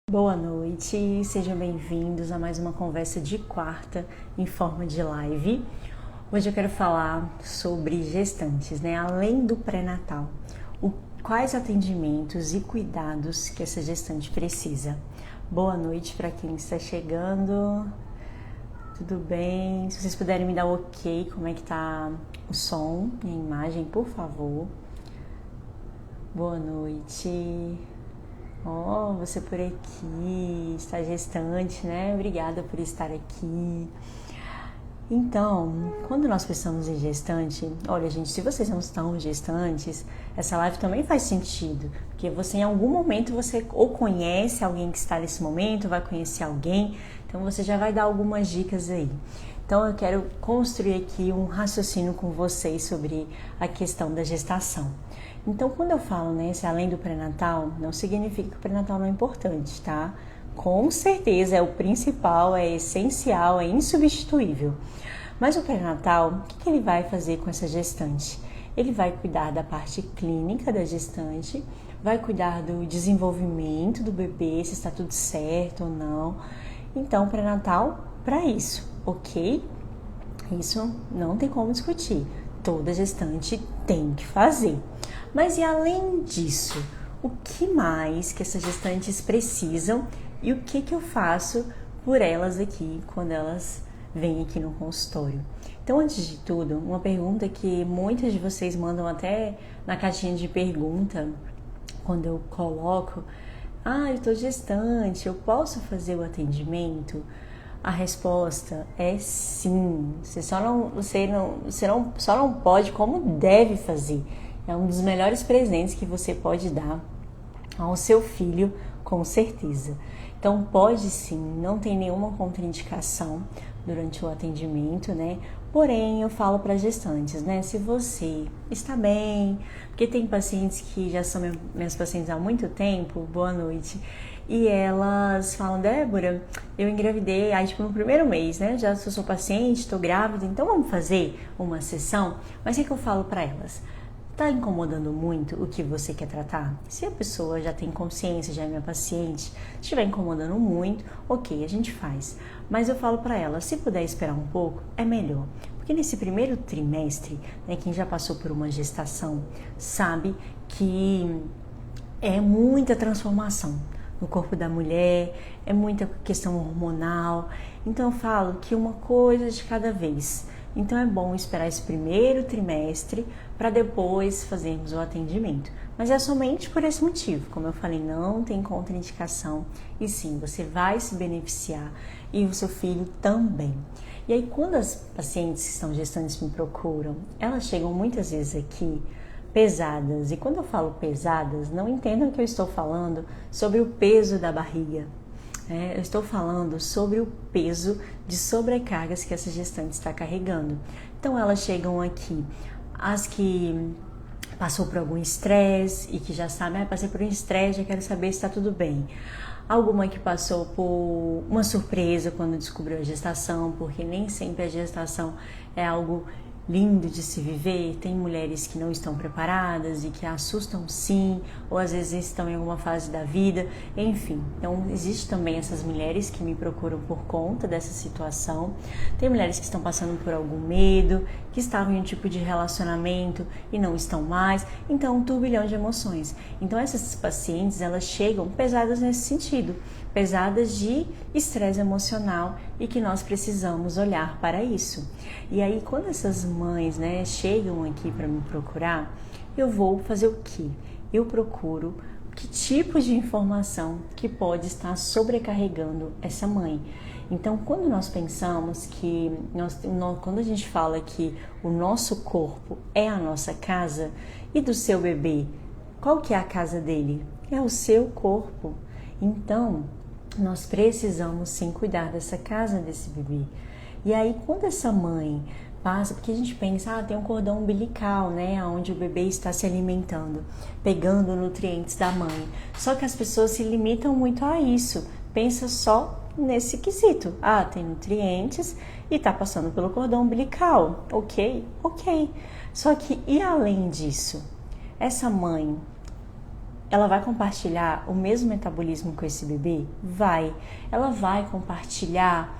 Boa noite, sejam bem-vindos a mais uma conversa de quarta em forma de live. Hoje eu quero falar sobre gestantes, além do pré-natal, quais atendimentos e cuidados que essa gestante precisa. Boa noite para quem está chegando, tudo bem? Se vocês puderem me dar ok, como é que tá o som e a imagem, por favor. Boa noite. Oh, você por aqui, está gestante, Obrigada por estar aqui. Então, quando nós pensamos em gestante, olha gente, se vocês não estão gestantes, essa live também faz sentido, porque você em algum momento você ou conhece alguém que está nesse momento, vai conhecer alguém, então você já vai dar algumas dicas aí. Então eu quero construir aqui um raciocínio com vocês sobre a questão da gestação. Então quando eu falo, se além do pré-natal, não significa que o pré-natal não é importante, tá? Com certeza é o principal, é essencial, é insubstituível. Mas o pré-natal, o que ele vai fazer com essa gestante? Ele vai cuidar da parte clínica da gestante, vai cuidar do desenvolvimento do bebê, se está tudo certo ou não. Então, o pré-natal para isso, ok? Isso não tem como discutir. Toda gestante tem que fazer. Mas e além disso, o que mais que essas gestantes precisam e o que eu faço por elas aqui quando elas vêm aqui no consultório? Então, antes de tudo, uma pergunta que muitas de vocês mandam até na caixinha de pergunta, quando eu coloco, eu estou gestante, eu posso fazer o atendimento? A resposta é sim. Você só não pode, como deve fazer. É um dos melhores presentes que você pode dar ao seu filho, com certeza. Então pode sim, não tem nenhuma contraindicação durante o atendimento, Porém, eu falo para gestantes, se você está bem, porque tem pacientes que já são minhas pacientes há muito tempo, boa noite, e elas falam, Débora, eu engravidei, aí no primeiro mês, já sou paciente, estou grávida, então vamos fazer uma sessão? Mas o que eu falo para elas? Está incomodando muito o que você quer tratar? Se a pessoa já tem consciência, já é minha paciente, se estiver incomodando muito, ok, a gente faz. Mas eu falo para ela, se puder esperar um pouco, é melhor. Porque nesse primeiro trimestre, quem já passou por uma gestação sabe que é muita transformação no corpo da mulher, é muita questão hormonal. Então eu falo que uma coisa de cada vez. Então é bom esperar esse primeiro trimestre para depois fazermos o atendimento. Mas é somente por esse motivo. Como eu falei, não tem contraindicação e sim, você vai se beneficiar e o seu filho também. E aí quando as pacientes que estão gestantes me procuram, elas chegam muitas vezes aqui pesadas. E quando eu falo pesadas, não entendam que eu estou falando sobre o peso da barriga. Eu estou falando sobre o peso de sobrecargas que essa gestante está carregando. Então elas chegam aqui, as que passou por algum estresse e que já sabem, passei por um estresse, já quero saber se está tudo bem. Alguma que passou por uma surpresa quando descobriu a gestação, porque nem sempre a gestação é algo lindo de se viver. Tem mulheres que não estão preparadas e que assustam sim, ou às vezes estão em alguma fase da vida, enfim. Então, existe também essas mulheres que me procuram por conta dessa situação. Tem mulheres que estão passando por algum medo, que estavam em um tipo de relacionamento e não estão mais. Então, um turbilhão de emoções. Então, essas pacientes, elas chegam pesadas nesse sentido, pesadas de estresse emocional e que nós precisamos olhar para isso. E aí, quando essas mães, chegam aqui para me procurar, eu vou fazer o quê? Eu procuro que tipo de informação que pode estar sobrecarregando essa mãe. Então, quando nós pensamos que, quando a gente fala que o nosso corpo é a nossa casa e do seu bebê, qual que é a casa dele? É o seu corpo. Então, nós precisamos sim cuidar dessa casa desse bebê. E aí, quando essa mãe passa, porque a gente pensa, tem um cordão umbilical, onde o bebê está se alimentando, pegando nutrientes da mãe. Só que as pessoas se limitam muito a isso, pensa só nesse quesito. Tem nutrientes e está passando pelo cordão umbilical, ok. Só que, e além disso, essa mãe ela vai compartilhar o mesmo metabolismo com esse bebê? Vai. Ela vai compartilhar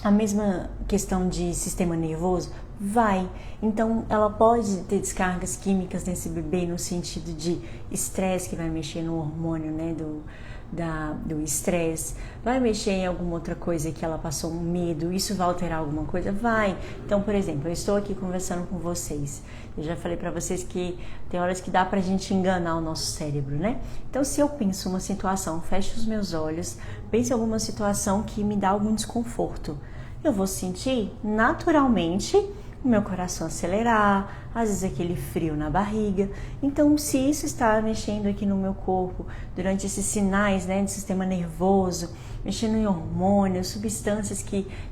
a mesma questão de sistema nervoso? Vai. Então, ela pode ter descargas químicas nesse bebê no sentido de estresse, que vai mexer no hormônio, né, do estresse, vai mexer em alguma outra coisa que ela passou um medo, isso vai alterar alguma coisa? Vai. Então, por exemplo, eu estou aqui conversando com vocês, eu já falei para vocês que tem horas que dá pra gente enganar o nosso cérebro, né? Então, se eu penso uma situação, fecho os meus olhos, penso em alguma situação que me dá algum desconforto, eu vou sentir naturalmente o meu coração acelerar, às vezes aquele frio na barriga. Então, se isso está mexendo aqui no meu corpo, durante esses sinais, né, do sistema nervoso, mexendo em hormônios, substâncias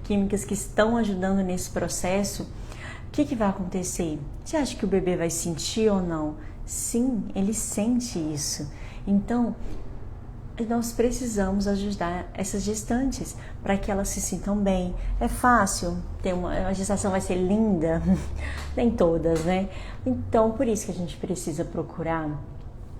químicas que estão ajudando nesse processo, o que vai acontecer? Você acha que o bebê vai sentir ou não? Sim, ele sente isso. Então, nós precisamos ajudar essas gestantes para que elas se sintam bem. É fácil ter a gestação vai ser linda? Nem todas, né? Então, por isso que a gente precisa procurar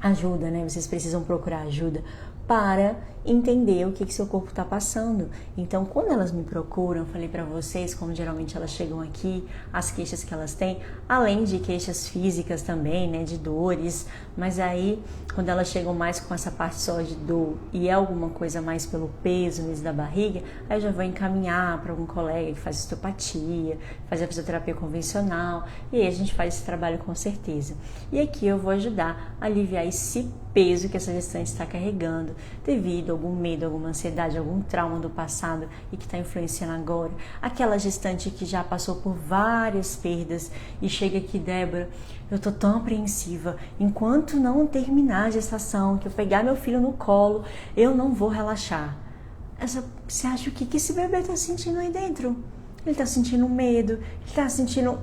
ajuda, né? Vocês precisam procurar ajuda para entender o que seu corpo está passando. Então, quando elas me procuram, eu falei para vocês como geralmente elas chegam aqui, as queixas que elas têm, além de queixas físicas também, né, de dores, mas aí quando elas chegam mais com essa parte só de dor e é alguma coisa mais pelo peso mesmo da barriga, aí eu já vou encaminhar para algum colega que faz osteopatia, faz a fisioterapia convencional, e aí a gente faz esse trabalho com certeza. E aqui eu vou ajudar a aliviar esse peso que essa gestante está carregando devido a algum medo, alguma ansiedade, algum trauma do passado e que está influenciando agora. Aquela gestante que já passou por várias perdas e chega aqui, Débora, eu tô tão apreensiva, enquanto não terminar a gestação, que eu pegar meu filho no colo, eu não vou relaxar. Você acha o que esse bebê está sentindo aí dentro? Ele está sentindo medo, ele está sentindo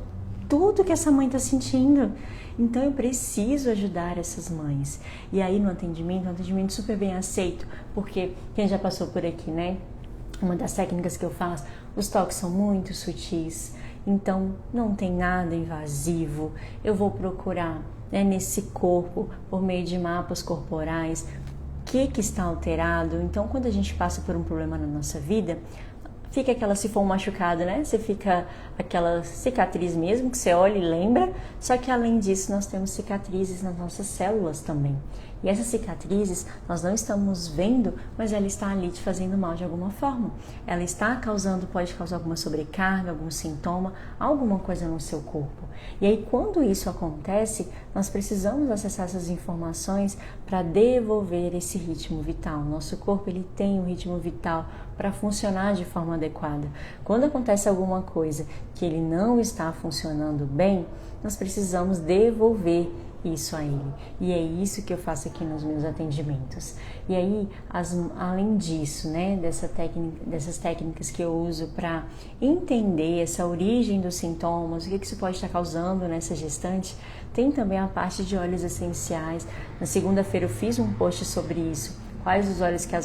tudo que essa mãe está sentindo. Então eu preciso ajudar essas mães. E aí no atendimento, um atendimento super bem aceito, porque quem já passou por aqui, né? Uma das técnicas que eu faço, os toques são muito sutis, então não tem nada invasivo. Eu vou procurar, né, nesse corpo, por meio de mapas corporais, o que está alterado. Então quando a gente passa por um problema na nossa vida, fica aquela, se for um machucado, né? Você fica aquela cicatriz mesmo, que você olha e lembra, só que além disso nós temos cicatrizes nas nossas células também. E essas cicatrizes nós não estamos vendo, mas ela está ali te fazendo mal de alguma forma. Ela está causando, pode causar alguma sobrecarga, algum sintoma, alguma coisa no seu corpo. E aí quando isso acontece, nós precisamos acessar essas informações para devolver esse ritmo vital. Nosso corpo ele tem um ritmo vital para funcionar de forma adequada. Quando acontece alguma coisa que ele não está funcionando bem, nós precisamos devolver isso a ele. E é isso que eu faço aqui nos meus atendimentos. E aí, além disso, né, dessas técnicas que eu uso para entender essa origem dos sintomas, o que isso pode estar causando nessa gestante, tem também a parte de óleos essenciais. Na segunda-feira eu fiz um post sobre isso. Quais os óleos que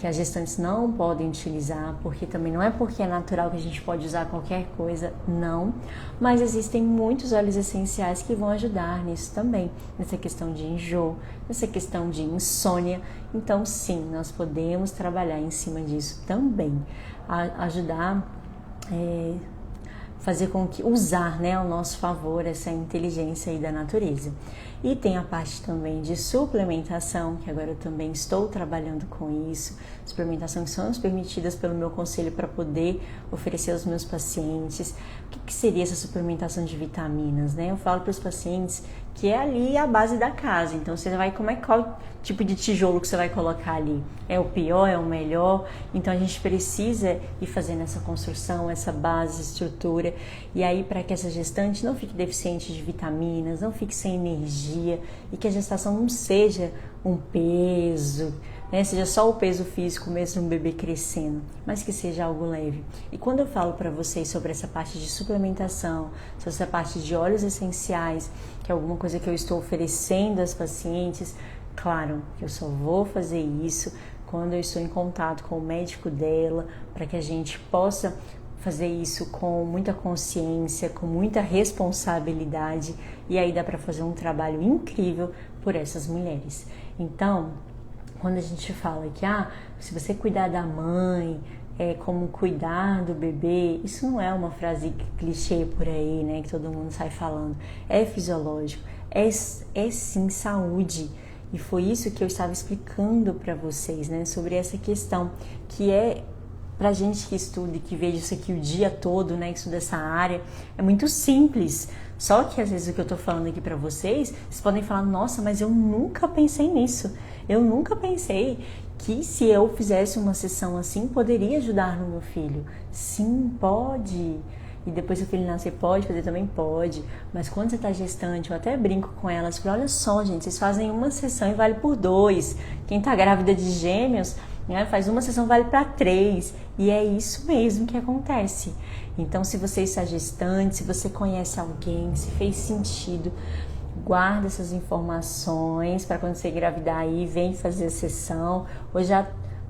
as gestantes não podem utilizar, porque também não é porque é natural que a gente pode usar qualquer coisa, não, mas existem muitos óleos essenciais que vão ajudar nisso também, nessa questão de enjoo, nessa questão de insônia. Então sim, nós podemos trabalhar em cima disso também, ajudar, fazer com que, usar, né, ao nosso favor essa inteligência aí da natureza. E tem a parte também de suplementação, que agora eu também estou trabalhando com isso, suplementação que são permitidas pelo meu conselho para poder oferecer aos meus pacientes. O que seria essa suplementação de vitaminas, né? Eu falo para os pacientes que é ali a base da casa, então você vai, qual tipo de tijolo que você vai colocar ali? É o pior, é o melhor? Então a gente precisa ir fazendo essa construção, essa base, estrutura, e aí para que essa gestante não fique deficiente de vitaminas, não fique sem energia, e que a gestação não seja um peso, né? Seja só o peso físico mesmo de um bebê crescendo, mas que seja algo leve. E quando eu falo para vocês sobre essa parte de suplementação, sobre essa parte de óleos essenciais, que é alguma coisa que eu estou oferecendo às pacientes, claro que eu só vou fazer isso quando eu estou em contato com o médico dela, para que a gente possa fazer isso com muita consciência, com muita responsabilidade, e aí dá para fazer um trabalho incrível por essas mulheres. Então, quando a gente fala que se você cuidar da mãe, é como cuidar do bebê, isso não é uma frase clichê por aí, né, que todo mundo sai falando. É fisiológico, é sim saúde. E foi isso que eu estava explicando para vocês, né, sobre essa questão, que é pra gente que estuda e que veja isso aqui o dia todo, né, que estuda essa área, é muito simples. Só que às vezes o que eu tô falando aqui pra vocês podem falar, nossa, mas eu nunca pensei nisso. Eu nunca pensei que se eu fizesse uma sessão assim, poderia ajudar no meu filho. Sim, pode. E depois que o filho nascer, pode fazer também? Pode. Mas quando você tá gestante, eu até brinco com elas, falo, olha só, gente, vocês fazem uma sessão e vale por 2. Quem tá grávida de gêmeos, né, faz uma sessão, vale para 3. E é isso mesmo que acontece. Então, se você está gestante, se você conhece alguém, se fez sentido, guarda essas informações para quando você engravidar aí, vem fazer a sessão, ou já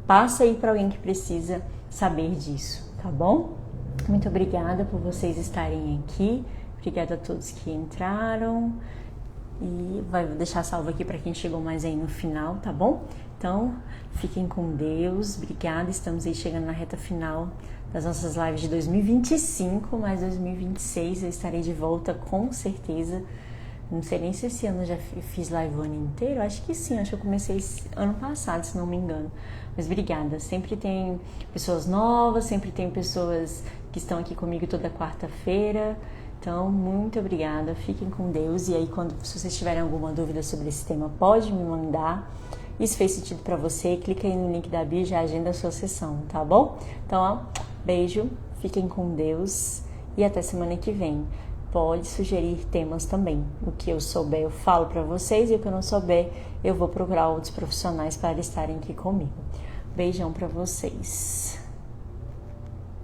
passa aí para alguém que precisa saber disso, tá bom? Muito obrigada por vocês estarem aqui, obrigada a todos que entraram, e vai deixar salvo aqui para quem chegou mais aí no final, tá bom? Então, fiquem com Deus, obrigada, estamos aí chegando na reta final das nossas lives de 2025, mas 2026 eu estarei de volta com certeza. Não sei nem se esse ano eu já fiz live o ano inteiro, acho que sim, acho que eu comecei ano passado, se não me engano. Mas obrigada, sempre tem pessoas novas, sempre tem pessoas que estão aqui comigo toda quarta-feira. Então, muito obrigada, fiquem com Deus. E aí, se vocês tiverem alguma dúvida sobre esse tema, pode me mandar. E se fez sentido para você, clica aí no link da bio e já agenda a sua sessão, tá bom? Então, beijo, fiquem com Deus e até semana que vem. Pode sugerir temas também. O que eu souber, eu falo para vocês, e o que eu não souber, eu vou procurar outros profissionais para estarem aqui comigo. Beijão para vocês.